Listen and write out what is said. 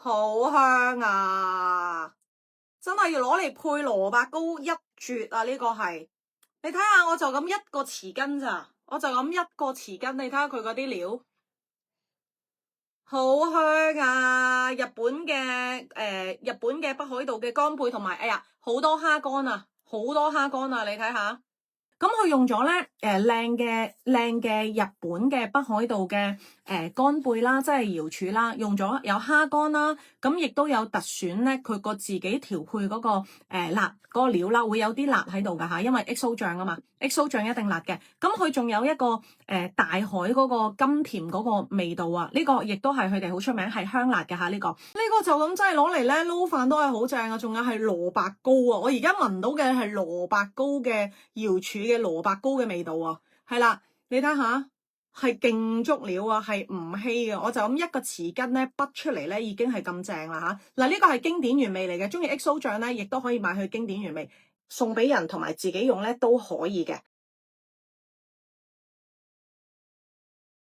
好香啊！真係要攞嚟配蘿蔔糕一絕啊！呢個係，你睇下，我就咁一個匙羹咋，我就咁一個匙羹，你睇下佢嗰啲料，好香啊！日本嘅北海道嘅乾貝同埋，哎呀，好多蝦乾啊，好多蝦乾啊，你睇下。咁佢用咗咧靚嘅日本嘅北海道嘅乾貝啦，即係瑤柱啦，用咗有蝦乾啦，咁亦都有特選咧佢個自己調配嗰個辣嗰個料啦，會有啲辣喺度㗎嚇，因為 XO 醬啊嘛，XO 醬一定辣嘅。咁佢仲有一個大海嗰個甘甜嗰個味道啊，呢個亦都係佢哋好出名，係香辣嘅嚇呢個。呢個就咁真係攞嚟咧撈飯都係好正啊！仲有係蘿蔔糕啊，我而家聞到嘅係蘿蔔糕嘅瑤柱嘅蘿蔔糕嘅味道啊，係啦，你睇下係勁足料啊，係唔稀嘅，我就咁一個匙羹咧滗出嚟咧已經係咁正啦嚇。嗱，呢個係經典原味嚟嘅，中意 XO 醬咧亦都可以買去經典原味送俾人同埋自己用咧都可以嘅。